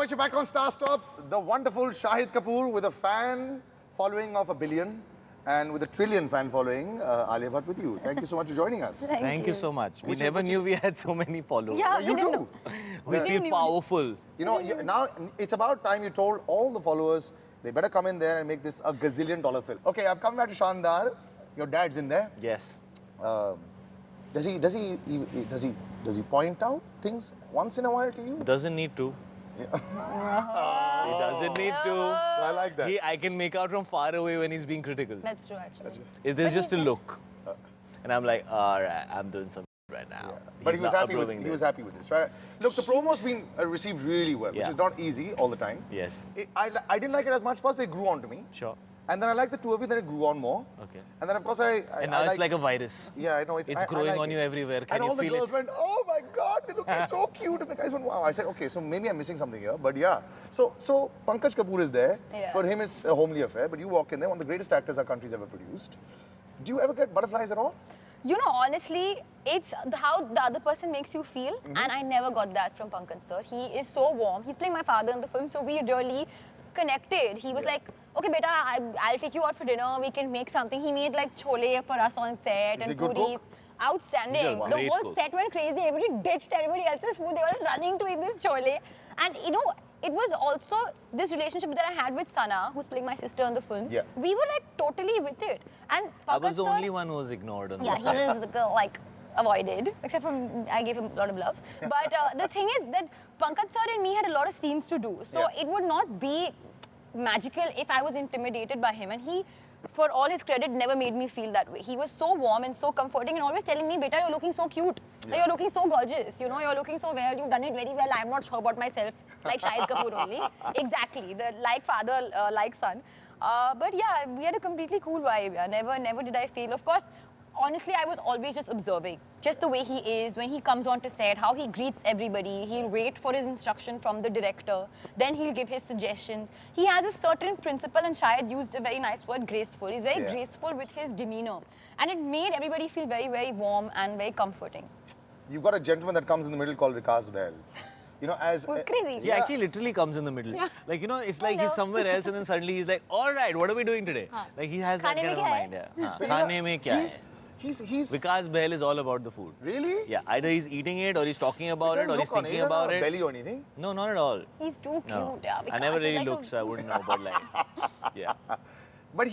it's back on Starstop. The wonderful Shahid Kapoor with a fan following of 1 billion and with a trillion fan following, Alia Bhatt with you. Thank you so much for joining us. Thank you so much. We never knew we had so many followers. Yeah, You do. We feel powerful. You know, now it's about time you told all the followers they better come in there and make this a gazillion-dollar film. Okay, I've come back to Shaandaar. Your dad's in there. Yes. Does he point out things once in a while to you? Doesn't need to. He doesn't need to. I like that. I can make out from far away when he's being critical. That's true, actually. There's just a look. And I'm like, all right, I'm doing something right now. Yeah. But he was happy with this, right? Look, the promo's been received really well, which is not easy all the time. Yes. I didn't like it as much. First, they grew on to me. Sure. And then I liked the two of you, then it grew on more. Okay. And then, of course, And now it's like a virus. Yeah, I know. It's growing on you everywhere. Can and you all the feel girls it? went, oh my God, they look so cute. And the guys went, wow. I said, okay, so maybe I'm missing something here. But yeah. So Pankaj Kapoor is there. Yeah. For him, it's a homely affair. But you walk in there, one of the greatest actors our country's ever produced. Do you ever get butterflies at all? You know, honestly, it's how the other person makes you feel. And I never got that from Pankaj, sir. He is so warm. He's playing my father in the film, so we really connected. He was like, okay, beta, I'll take you out for dinner. We can make something. He made like chole for us on set Is he and good puris. cook? Outstanding. He's a The great whole cook. set went crazy. Everybody ditched everybody else's food. They were running to eat this chole. And you know, it was also this relationship that I had with Sana, who's playing my sister in the film. Yeah. We were like totally with it. And I Pankaj was the sir, only one who was ignored on yeah, this he was the girl, like, avoided, except for I gave him a lot of love. But the thing is that Pankaj sir and me had a lot of scenes to do. So it would not be magical if I was intimidated by him. And he, for all his credit, never made me feel that way. He was so warm and so comforting and always telling me, beta, you're looking so cute. You're looking so gorgeous. You know, you're looking so well. You've done it very well. I'm not sure about myself. Like Shahid Kapoor only. Exactly. The like father, like son. But yeah, we had a completely cool vibe. Yeah. Never did I feel. Of course, honestly, I was always just observing. Just the way he is, when he comes onto set, how he greets everybody. He'll wait for his instruction from the director. Then he'll give his suggestions. He has a certain principle, and Shahid used a very nice word, graceful. He's very graceful with his demeanor. And it made everybody feel very, very warm and very comforting. You've got a gentleman that comes in the middle called Vikas Bahl. You know, as... It was crazy. He actually literally comes in the middle. Like, you know, it's like he's somewhere else and then suddenly he's like, all right, what are we doing today? Like, he has that Khane kind mein of kya mind. hai? Yeah. Khane mein kya hai? He's... Vikas Bahl is all about the food. Really? Yeah, either he's eating it or he's talking about it or he's thinking about it. Belly or anything? No, not at all. He's too cute. No. Yeah, I Vikas never is really like looked, so I wouldn't know, but like, yeah. But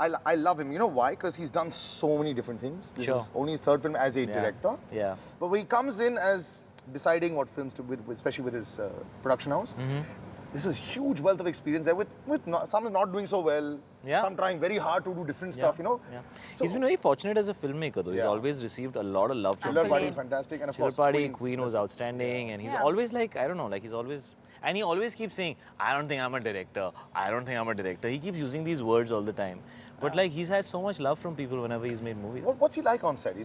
I love him. You know why? Because he's done so many different things. This is only his third film as a director. Yeah. But when he comes in as deciding what films to, especially with his production house, this is huge wealth of experience there with some not doing so well, some trying very hard to do different stuff, you know. Yeah. So, He's been very fortunate as a filmmaker though. He's always received a lot of love from Chiller people. Party is fantastic, and of Chiller course Party, Queen was outstanding, and he's always like, I don't know, like he's always, and he always keeps saying, I don't think I'm a director, I don't think I'm a director. He keeps using these words all the time. But like, he's had so much love from people whenever he's made movies. What's he like on set?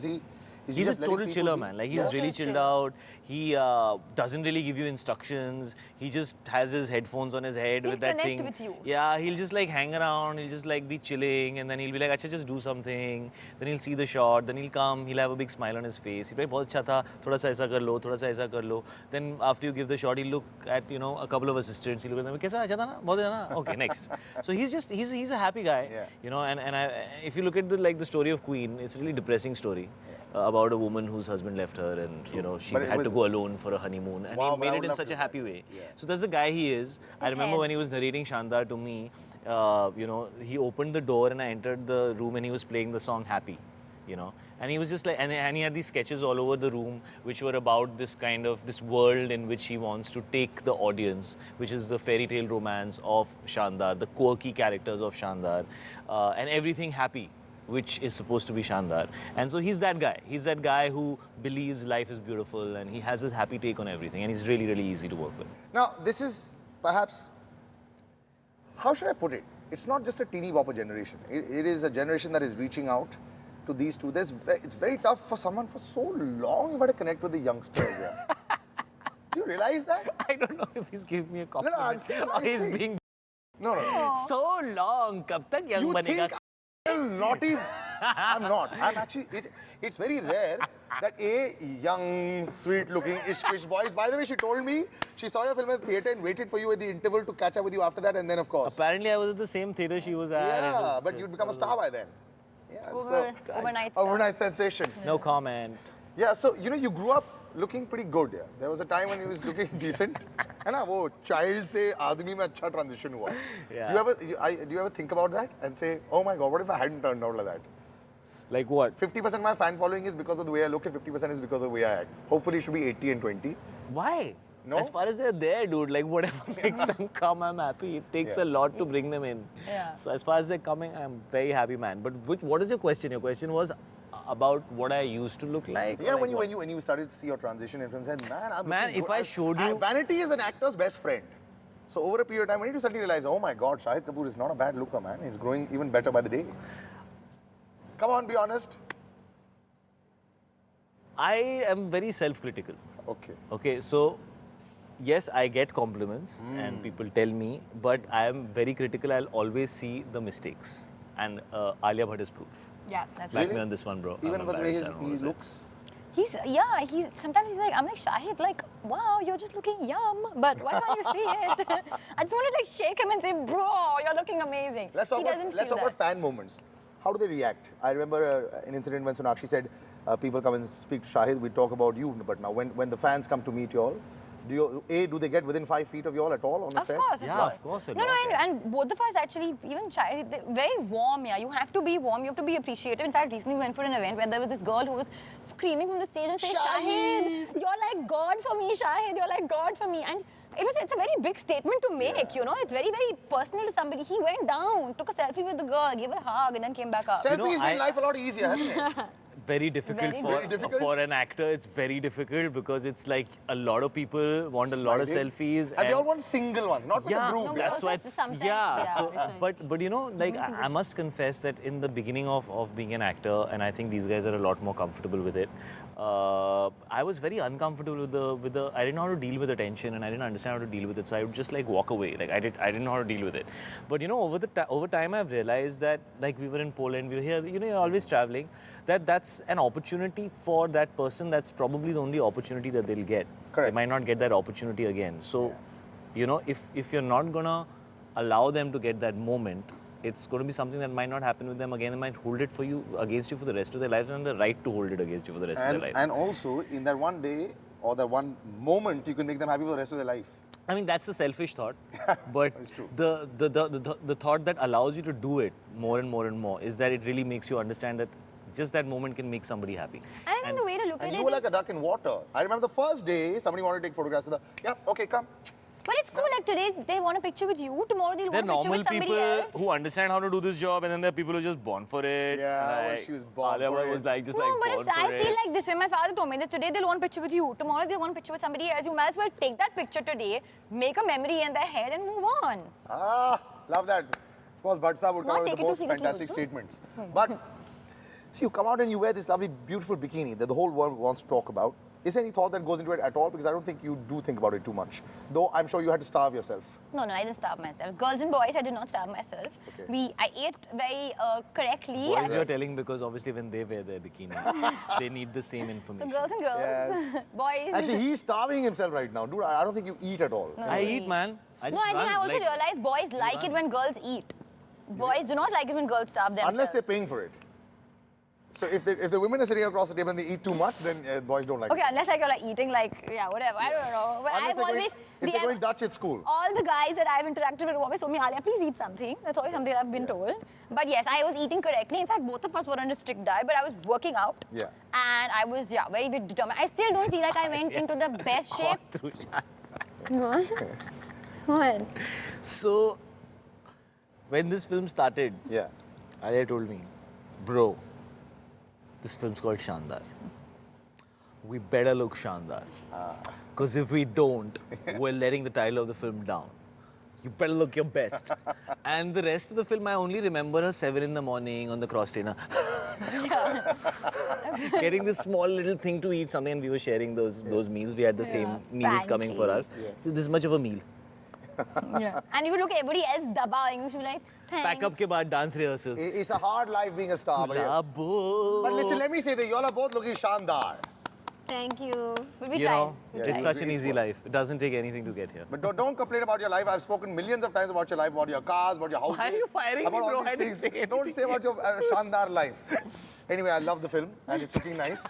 He's a total chiller, man. Like, he's really chilled out. He doesn't really give you instructions. He just has his headphones on his head with that thing. With you. Yeah, he'll just like hang around. He'll just like be chilling, and then he'll be like, "Acha, just do something." Then he'll see the shot. Then he'll come. He'll have a big smile on his face. He'll be like, "बहुत अच्छा था. थोड़ा सा ऐसा कर लो. थोड़ा सा ऐसा कर लो." Then after you give the shot, he'll look at a couple of assistants. He'll look at them. कैसा अच्छा था ना? बहुत अच्छा ना? Okay, next. So he's a happy guy. You know, and if you look at the story of Queen, it's a really depressing story. About a woman whose husband left her, and you know she had to go alone for a honeymoon, and he made it in such a happy way. So that's the guy he is. I remember when he was narrating Shaandaar to me, you know, he opened the door and I entered the room and he was playing the song Happy, you know, and he was just like, and he had these sketches all over the room which were about this kind of this world in which he wants to take the audience, which is the fairy tale romance of Shaandaar, the quirky characters of Shaandaar, and everything happy, which is supposed to be Shaandaar. And so he's that guy. He's that guy who believes life is beautiful and he has his happy take on everything, and he's really, really easy to work with. Now, this is perhaps, how should I put it? It's not just a teeny bopper generation. It is a generation that is reaching out to these two. It's very tough for someone for so long you've got to connect with the youngsters here. Do you realize that? I don't know if he's giving me a compliment. No, I'm saying or he's being No. so long. Kab tak young You banega? think I'm naughty? I'm not. I'm actually, it's very rare that young, sweet-looking, ish boys. By the way, she told me she saw your film at the theatre and waited for you at the interval to catch up with you after that, and then of course. Apparently, I was at the same theatre she was at. Yeah, but you'd become a star by then. Yeah, Overnight. Star. overnight sensation. No comment. Yeah, so you grew up looking pretty good. Yeah, there was a time when you was looking decent. है ना वो child से आदमी में अच्छा transition हुआ. Yeah. Do you ever think about that and say, oh my God, what if I hadn't turned out like that? Like what? 50% of my fan following is because of the way I look, and 50% is because of the way I act. Hopefully, it should be 80 and 20. Why? No? As far as they're there, dude, like whatever makes them come, I'm happy. It takes a lot to bring them in. Yeah. So as far as they're coming, I'm very happy, man. But what is your question? Your question was about what I used to look like? Yeah, or when like you started to see your transition in films, and I'm Man, looking if good. I showed you- vanity is an actor's best friend. So over a period of time, when you suddenly realize, oh my God, Shahid Kapoor is not a bad looker, man. He's growing even better by the day. Come on, be honest. I am very self-critical. Okay. Okay, so yes, I get compliments and people tell me, but I am very critical. I'll always see the mistakes. And Alia Bhatt is proof. Yeah, that's Back right. me on this one, bro. Even I'm by the way embarrassed, I don't know he what to say. looks. Sometimes he's like, I'm like, Shahid, like, wow, you're just looking yum, but why can't you see it? I just want to like shake him and say, bro, you're looking amazing. Let's talk about fan moments. How do they react? I remember an incident when Sonakshi said, people come and speak to Shahid, we talk about you, but now when the fans come to meet you all, do they get within 5 feet of you all at all on the Of set? course, Yeah, of of course, a No, lot, yeah. and both of us actually, even Shahid, they're very warm, yeah. You have to be warm, you have to be appreciative. In fact, recently we went for an event where there was this girl who was screaming from the stage and saying, Shahid, you're like God for me, Shahid, you're like God for me. And it's a very big statement to make, you know. It's very, very personal to somebody. He went down, took a selfie with the girl, gave her a hug, and then came back up. Selfies made life a lot easier, hasn't it? Very difficult for an actor. It's very difficult because it's like a lot of people want a lot of selfies, And they all want single ones, not with a group. No, that's because why it's it's sometimes- so it's like- but you know, like I must confess that in the beginning of being an actor, and I think these guys are a lot more comfortable with it. I was very uncomfortable with the I didn't know how to deal with the tension, and I didn't understand how to deal with it. So I would just like walk away. Like I didn't know how to deal with it. But you know, over time, I've realized that like we were in Poland, we were here. You know, you're always traveling. That's an opportunity for that person. That's probably the only opportunity that they'll get. Correct. They might not get that opportunity again. So, you know, if you're not gonna allow them to get that moment, it's going to be something that might not happen with them again. They might hold it against you for the rest of their lives, and the right to hold it against you for the rest of their lives. And also, in that one day or that one moment, you can make them happy for the rest of their life. I mean, that's the selfish thought, but It's true. the thought that allows you to do it more and more and more is that it really makes you understand that just that moment can make somebody happy. And I think the way to look And at you it were is, like a duck in water. I remember the first day, somebody wanted to take photographs of okay, come. but it's cool, like today they want a picture with you, tomorrow they'll There are want a picture normal with somebody people else. who understand how to do this job, and then there are people who are just born for it. Yeah, well, like, she was born Alia for Bhatt it. was like just No, like but born it's, for I it. feel like this way. My father told me that today they'll want a picture with you, tomorrow they'll want a picture with somebody else. You might as well take that picture today, make a memory in their head and move on. Love that. Of course, Bhatt Saab would come Not out with take the it too most seriously fantastic also. statements. But, see, you come out and you wear this lovely, beautiful bikini that the whole world wants to talk about. Is there any thought that goes into it at all? Because I don't think you do think about it too much. Though I'm sure you had to starve yourself. No, I didn't starve myself. Girls and boys, I did not starve myself. Okay. I ate very correctly. Boys, you're telling because obviously when they wear their bikini, they need the same So information. girls and girls, Yes. boys. Actually, he's starving himself right now. Dude, I don't think you eat at all. I eat, man. I no, just I think run, I also like, realized boys like it when girls eat. Boys do not like it when girls starve themselves. Unless they're paying for it. So if the women are sitting across the table and they eat too much, then boys don't like Okay, it. unless like you're like eating like, yeah, whatever, I don't know. But Unless I've they're going, always, if they're going Dutch at school. all the guys that I've interacted with have always told me, Alia, please eat something. That's always something I've been told. But yes, I was eating correctly. In fact, both of us were on a strict diet, but I was working out. Yeah. And I was, very, very determined. I still don't feel like I went into the best shape. through What? So, when this film started, Yeah. Alia told me, bro, this film's called Shaandaar. We better look Shaandaar. Because if we don't, we're letting the title of the film down. You better look your best. And the rest of the film, I only remember her 7 in the morning on the cross trainer. Getting this small little thing to eat something, and we were sharing those meals. We had the same meals coming for us. Yeah. So this much of a meal. Yeah. And you would look at everybody else dabaing, you should be like, thanks. Pack up के बाद dance rehearsals. It's a hard life being a star. But listen, let me say that you all are both looking Shaandaar. Thank you. But we You tried. know, We it's tried. such an easy life. It doesn't take anything to get here. But don't complain about your life. I've spoken millions of times about your life, about your cars, about your houses. Why are you firing about me, all bro? these I didn't things. say anything. Don't say about your Shaandaar life. Anyway, I love the film and it's looking nice.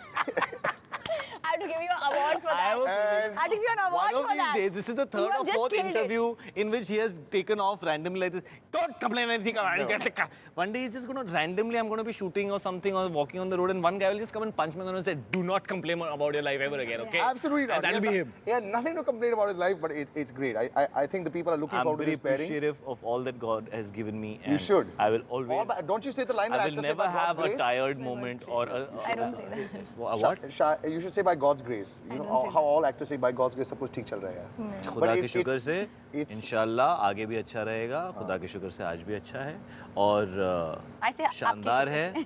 I have to give you an award for I that. have a feeling- I have to give you an award One of for these that. days, this is the You third have or just fourth killed it. interview in which he has taken off randomly like this. Don't complain anything about it. One day he's just going to randomly, I'm going to be shooting or something or walking on the road and one guy will just come and punch me and say, do not complain about your life ever again, okay? Absolutely not. And that'll be him. He had nothing to complain about his life, but it's great. I think the people are looking I'm forward to very this pairing. appreciative of all that God has given me. You And should. I will always. Don't you say the line that I will actors say never by God's have a grace? tired moment or a. I don't say that. What? You should say by God's grace. You know how all actors say by God's grace, suppose ठीक चल रहा है. खुदा के शुक्र से it's- इंशाल्लाह आगे भी अच्छा रहेगा. खुदा के शुक्र से आज भी अच्छा है और I say शानदार है.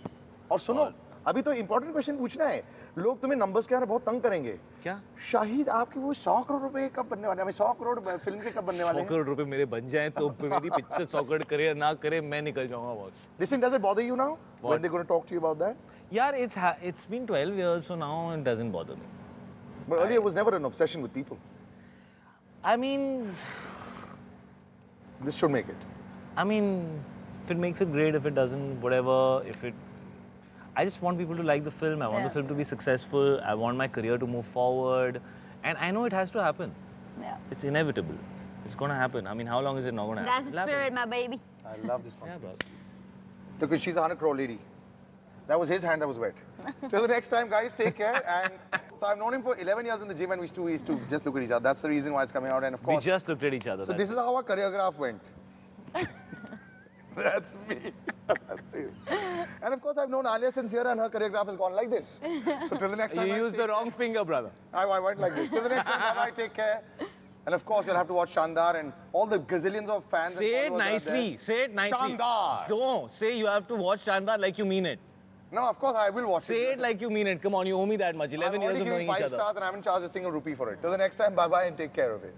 और सुनो, अभी तो इम्पोर्टेंट क्वेश्चन पूछना है. लोग तुम्हें नंबर्स के आने बहुत तंग करेंगे. क्या? शाहिद आपके वो 100 करोड़ रुपए कब बनने वाले हैं? हमें 100 करोड़ फिल्म के कब बनने वाले 100 हैं? करोड़ रुपए मेरे बन जाए तो मेरी पिक्चर 100 करोड़ करे या ना करे मैं निकल जाऊंगा boss. Listen, does it bother you now when they're going to talk to you about that? यार it's been 12 years so now it doesn't bother me. But earlier it was never an obsession with people. I mean This should make it. if it makes it great, if it doesn't, whatever, I just want people to like the film. I want the Yeah. film to be successful. I want my career to move forward. And I know it has to happen. Yeah. It's inevitable. It's gonna happen. How long is it not gonna happen? That's the spirit, my baby. I love this Yeah, confidence. bro. Look, she's a 100 crore lady. That was his hand that was wet. Till the next time, guys, take care. And so I've known him for 11 years in the gym and we used to just look at each other. That's the reason why it's coming out. And of We course, just looked at each other. so this is how our choreograph went. That's me. That's it. And of course, I've known Alia since here and her choreograph has gone like this. So till the next time, You guys, used take the wrong finger, brother. I went like this. Till the next time, bye-bye, take care. And of course, you'll have to watch Shaandaar and all the gazillions of fans. Say and it followers are nicely. there. Say it nicely. Shaandaar. No, say you have to watch Shaandaar like you mean it. No, of course, I will watch Say it. it like you mean it. Come on, you owe me that much. 11 I've years already of given knowing each 5 other. stars and I haven't charged a single rupee for it. Till the next time, bye-bye and take care of it.